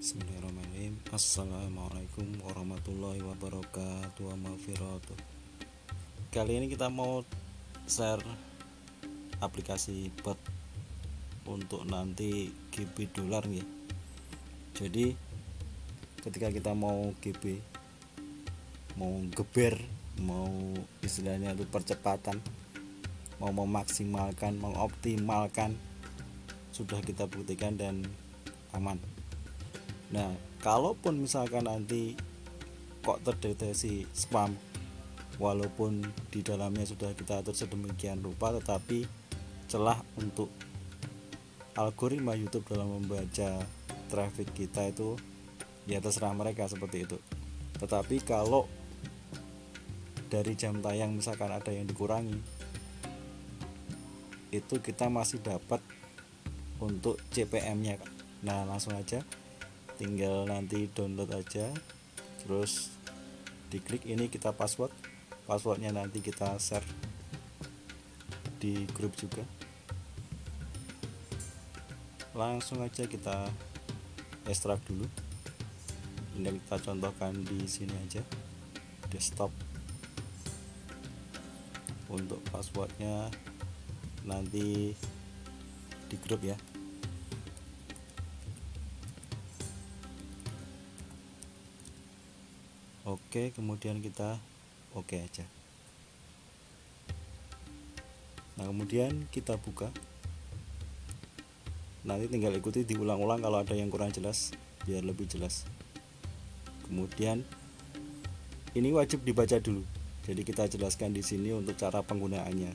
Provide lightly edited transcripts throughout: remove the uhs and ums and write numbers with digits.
Bismillahirrahmanirrahim. Assalamualaikum warahmatullahi wabarakatuh wa maghfiratuh. Kali ini kita mau share aplikasi bot untuk nanti GB dolar nih. Jadi ketika kita mau GB, mau geber, mau istilahnya itu percepatan, mau memaksimalkan, mengoptimalkan, sudah kita buktikan dan aman. Nah, kalaupun misalkan nanti kok terdeteksi spam, walaupun di dalamnya sudah kita atur sedemikian rupa, tetapi celah untuk algoritma YouTube dalam membaca traffic kita itu ya terserah mereka seperti itu. Tetapi kalau dari jam tayang misalkan ada yang dikurangi, itu kita masih dapat untuk CPM-nya. Nah, langsung aja tinggal nanti download aja, terus diklik ini, kita passwordnya nanti kita share di grup juga. Langsung aja kita ekstrak dulu. Ini kita contohkan di sini aja, desktop. Untuk passwordnya nanti di grup ya. Oke, kemudian kita oke aja. Nah, kemudian kita buka. Nanti tinggal ikuti diulang-ulang kalau ada yang kurang jelas biar lebih jelas. Kemudian ini wajib dibaca dulu. Jadi kita jelaskan di sini untuk cara penggunaannya.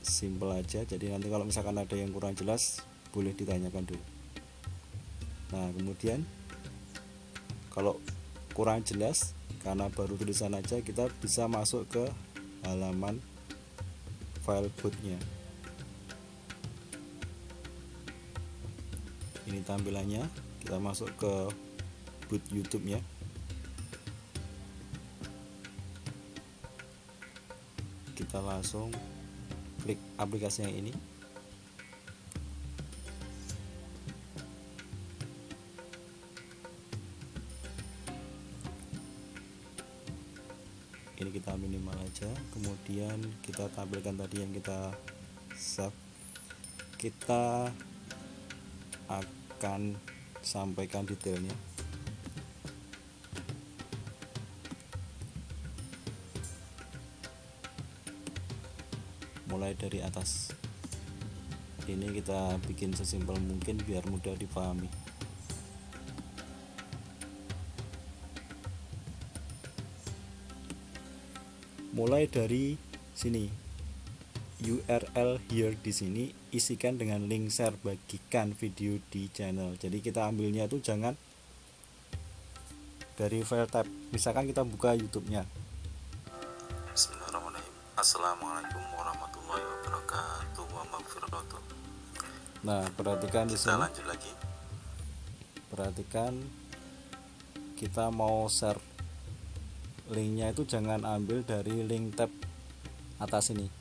Simple aja. Jadi nanti kalau misalkan ada yang kurang jelas boleh ditanyakan dulu. Nah, kemudian kalau kurang jelas karena baru tulisan aja, kita bisa masuk ke halaman file bootnya. Ini tampilannya, kita masuk ke boot YouTube-nya. Kita langsung klik aplikasi yang ini. Ini kita minimal aja, kemudian kita tampilkan tadi yang kita save. Kita akan sampaikan detailnya. Mulai dari atas. Ini kita bikin sesimpel mungkin biar mudah dipahami. Mulai dari sini, URL here, di sini isikan dengan link share, bagikan video di channel. Jadi kita ambilnya itu jangan dari file tab. Misalkan kita buka YouTube-nya. Bismillahirrahmanirrahim. Assalamualaikum warahmatullahi wabarakatuh wa maghfiratuh. Nah, perhatikan di Kita sini. lanjut lagi. Perhatikan kita mau share linknya itu jangan ambil dari link tab atas ini.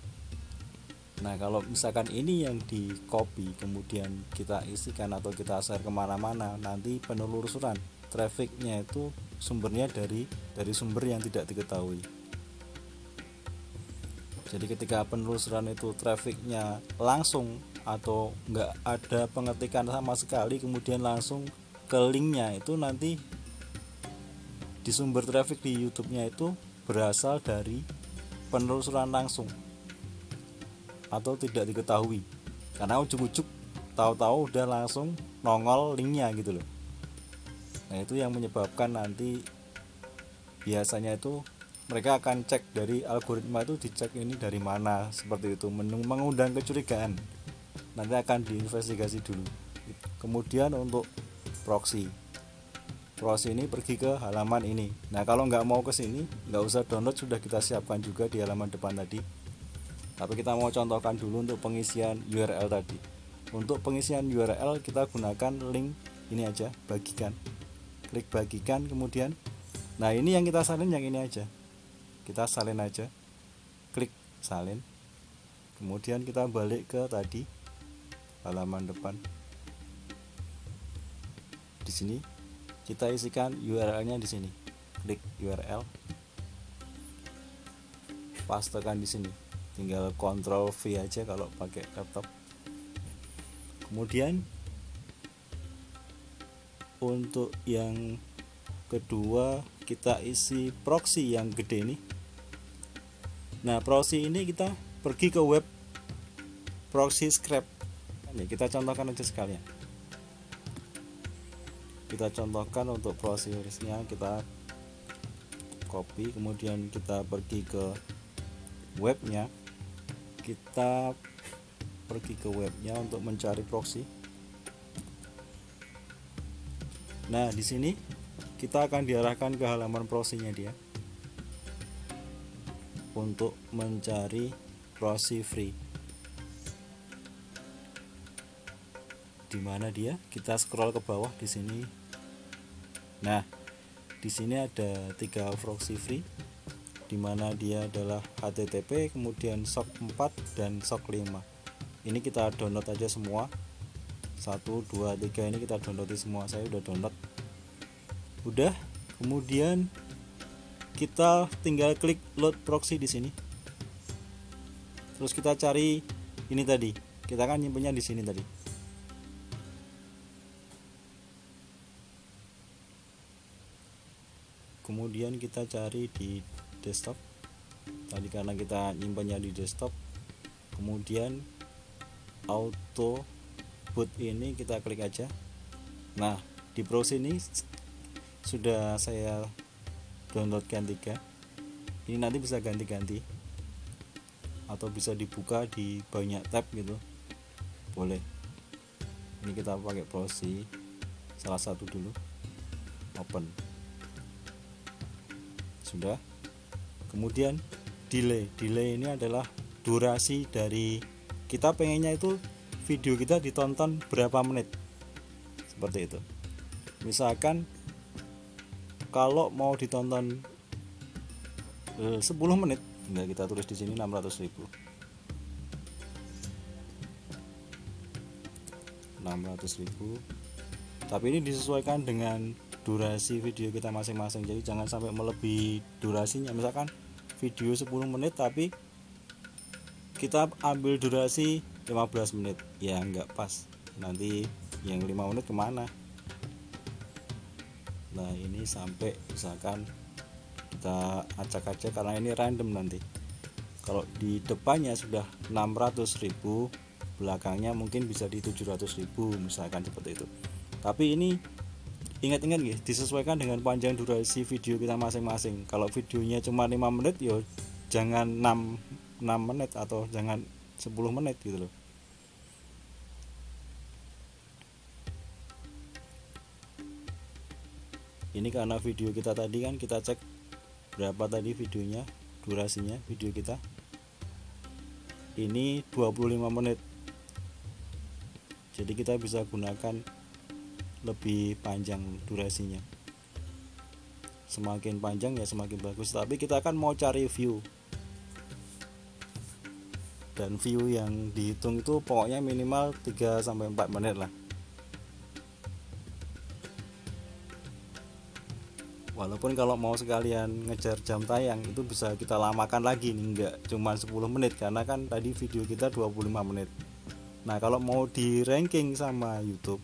Nah, kalau misalkan ini yang di copy kemudian kita isikan atau kita share kemana-mana, nanti penelusuran trafficnya itu sumbernya dari sumber yang tidak diketahui. Jadi ketika penelusuran itu trafficnya langsung atau nggak ada pengetikan sama sekali, kemudian langsung ke linknya, itu nanti di sumber traffic di YouTube-nya itu berasal dari penelusuran langsung atau tidak diketahui, karena ujuk-ujuk tahu-tahu udah langsung nongol linknya gitu loh. Nah, itu yang menyebabkan nanti biasanya itu mereka akan cek dari algoritma, itu dicek ini dari mana, seperti itu, mengundang kecurigaan. Nanti akan diinvestigasi dulu. Kemudian untuk proxy ini pergi ke halaman ini. Nah, kalau nggak mau ke sini, nggak usah download, sudah kita siapkan juga di halaman depan tadi. Tapi kita mau contohkan dulu untuk pengisian URL tadi. Untuk pengisian URL kita gunakan link ini aja, bagikan. Klik bagikan, kemudian nah ini yang kita salin yang ini aja. Kita salin aja. Klik salin. Kemudian kita balik ke tadi halaman depan. di sini kita isikan URL-nya di sini. Klik URL, pastekan di sini. Tinggal Ctrl V aja kalau pakai laptop. Kemudian untuk yang kedua kita isi proxy yang gede ini. Nah, proxy ini kita pergi ke web proxy script. Ini kita contohkan aja sekalian. Kita contohkan untuk proxy-nya, kita copy, kemudian kita pergi ke webnya. Kita pergi ke webnya untuk mencari proxy. Nah, di sini kita akan diarahkan ke halaman proxy-nya dia untuk mencari proxy free. Di mana dia? Kita scroll ke bawah di sini. Nah, di sini ada 3 proxy free, di mana dia adalah HTTP, kemudian SOC 4 dan SOC 5. Ini kita download aja semua. 1, 2, 3 ini kita download semua. Saya udah download. Udah, kemudian kita tinggal klik load proxy di sini. Terus kita cari ini tadi. Kita kan nyimpennya di sini tadi. Kemudian kita cari di desktop. Tadi karena kita nyimpennya di desktop. Kemudian auto boot ini kita klik aja. Nah, di browser ini sudah saya downloadkan 3. Ini nanti bisa ganti-ganti atau bisa dibuka di banyak tab gitu, boleh. Ini kita pakai browser salah satu dulu, open. Sudah. Kemudian delay ini adalah durasi dari kita pengennya itu video kita ditonton berapa menit, seperti itu. Misalkan kalau mau ditonton 10 menit, tinggal kita tulis di sini 600.000. 600.000. Tapi ini disesuaikan dengan durasi video kita masing-masing. Jadi jangan sampai melebihi durasinya. Misalkan video 10 menit tapi kita ambil durasi 15 menit, ya nggak pas. Nanti yang 5 menit kemana? Nah, ini sampai misalkan kita acak-acak karena ini random nanti. Kalau di depannya sudah 600.000, belakangnya mungkin bisa di 700.000 misalkan seperti itu. Tapi ini ingat-ingat guys, disesuaikan dengan panjang durasi video kita masing-masing. Kalau videonya cuma 5 menit, yo jangan 6 menit atau jangan 10 menit gitu loh. Ini karena video kita tadi kan kita cek berapa tadi videonya, durasinya video kita. Ini 25 menit. Jadi kita bisa gunakan lebih panjang durasinya. Semakin panjang ya semakin bagus. Tapi kita kan mau cari view. Dan view yang dihitung itu pokoknya minimal 3 sampai 4 menit lah. Walaupun kalau mau sekalian ngejar jam tayang itu bisa kita lamakan lagi nih, enggak cuma 10 menit karena kan tadi video kita 25 menit. Nah, kalau mau di ranking sama YouTube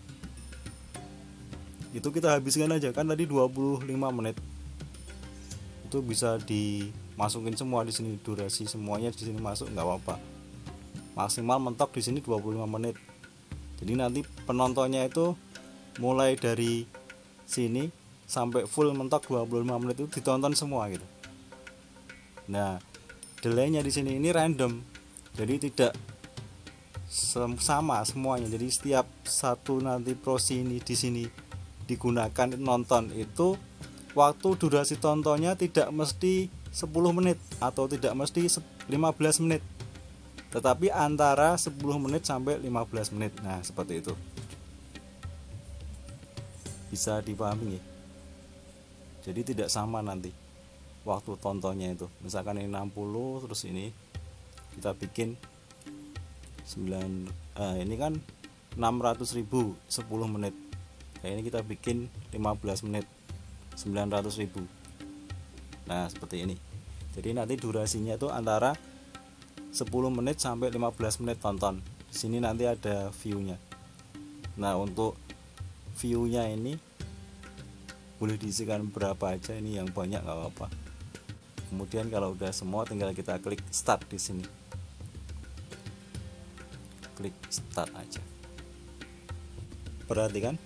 itu kita habiskan aja, kan tadi 25 menit. Itu bisa dimasukin semua di sini, durasi semuanya di sini masuk, nggak apa-apa. Maksimal mentok di sini 25 menit. Jadi nanti penontonnya itu mulai dari sini sampai full mentok 25 menit itu ditonton semua gitu. Nah, delaynya di sini ini random. Jadi tidak sama semuanya. Jadi setiap satu nanti proxy ini di sini digunakan nonton itu waktu durasi tontonnya tidak mesti 10 menit atau tidak mesti 15 menit. Tetapi antara 10 menit sampai 15 menit. Nah, seperti itu. Bisa dipahami ya? Jadi tidak sama nanti waktu tontonnya itu. Misalkan ini 60, terus ini kita bikin 9, ini kan 600.000 10 menit. Kayak ini kita bikin 15 menit 900.000. Nah seperti ini. Jadi nanti durasinya itu antara 10 menit sampai 15 menit tonton. Di sini nanti ada view-nya. Nah untuk view-nya ini boleh diisikan berapa aja, ini yang banyak nggak apa-apa. Kemudian kalau udah semua tinggal kita klik start di sini. Klik start aja. Perhatikan.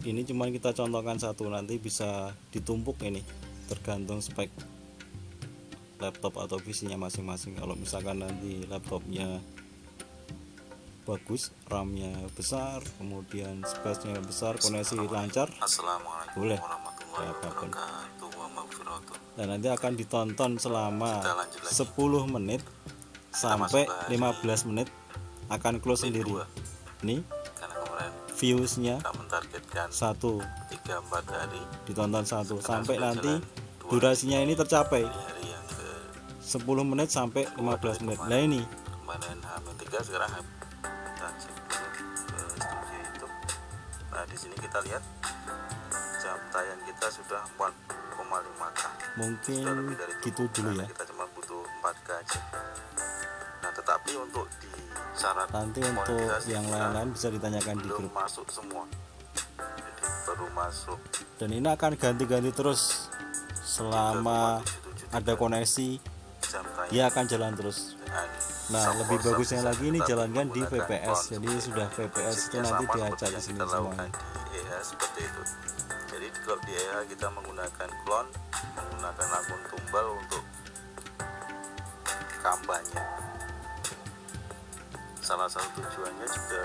Ini cuma kita contohkan satu, nanti bisa ditumpuk ini tergantung spek laptop atau PC-nya masing-masing. Kalau misalkan nanti laptopnya bagus, RAM-nya besar, kemudian space-nya besar, koneksi lancar, Assalamualaikum boleh warahmatullahi apapun. wabarakatuh wa maghfiratuh. Dan nanti akan ditonton selama Kita lanjut lagi. 10 menit sampai masuk 15 menit akan close sendiri. Ini Karena kemarin views-nya kita mentargetkan 1, 3-4 hari, ditonton 1 sampai sudah nanti jalan 2 durasinya ini tercapai hari yang ke 10 menit sampai 15 menit. Nah ini kemarin H-3, sekarang lanjut dulu ke studio YouTube. Nah di sini kita lihat jam tayang kita sudah 4,5K. mungkin Sudah lebih dari gitu cukup, dulu karena ya. kita cuma butuh 4K aja. Nah tetapi untuk di syarat Nanti untuk monetisasi yang kita lain-lain bisa ditanyakan di belum grup. masuk semua, jadi baru masuk Dan ini akan ganti-ganti terus selama ada koneksi, jam tayang. dia akan jalan terus. Dengan Nah support lebih bagusnya bisa lagi ini tetap jalankan di menggunakan VPS. clone Jadi seperti sudah itu. VPS itu Prinsipnya nanti sama diacak seperti di yang sini kita semuanya. lakukan di EH seperti itu. Jadi kalau di EH kita menggunakan clone, menggunakan akun tumbal untuk kampanye. Salah satu tujuannya juga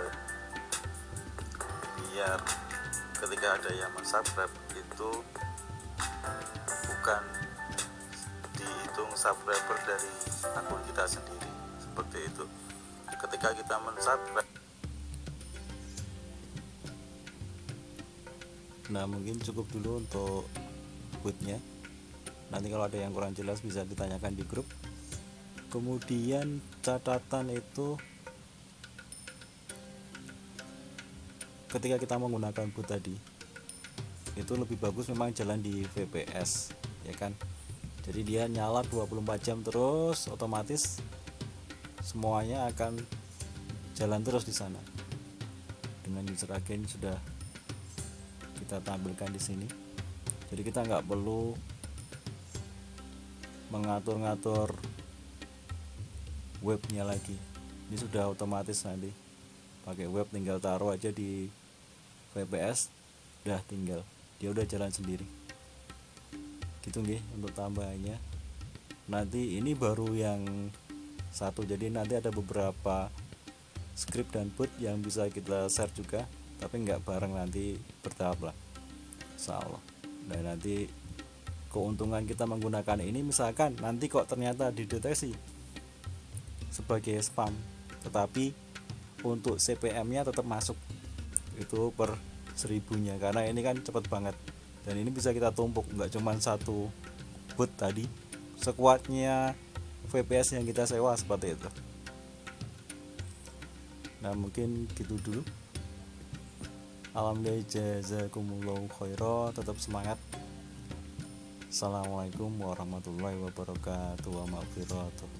biar ketika ada yang subscribe itu bukan dihitung subscriber dari akun kita sendiri, seperti itu. Ketika kita mensubscribe, Nah mungkin cukup dulu untuk bootnya. Nanti kalau ada yang kurang jelas bisa ditanyakan di grup. Kemudian catatan itu ketika kita menggunakan boot tadi itu lebih bagus memang jalan di VPS ya kan. Jadi dia nyala 24 jam terus, otomatis semuanya akan jalan terus di sana. Dengan user agent sudah kita tampilkan di sini. Jadi kita nggak perlu mengatur-ngatur webnya lagi. Ini sudah otomatis nanti. Pakai web tinggal taruh aja di VPS, udah tinggal dia udah jalan sendiri. Gitu nggih untuk tambahannya. Nanti ini baru yang satu, jadi nanti ada beberapa script dan boot yang bisa kita share juga, tapi nggak bareng, nanti bertahap lah insyaallah. Dan nanti keuntungan kita menggunakan ini, misalkan nanti kok ternyata dideteksi sebagai spam, tetapi untuk CPM nya tetap masuk itu per 1000-nya, karena ini kan cepet banget dan ini bisa kita tumpuk, nggak cuma satu boot tadi, sekuatnya VPS yang kita sewa seperti itu. Nah mungkin gitu dulu. Alhamdulillah, jazakumullahu khairan, tetap semangat. Assalamualaikum warahmatullahi wabarakatuh wa maghfiratuh.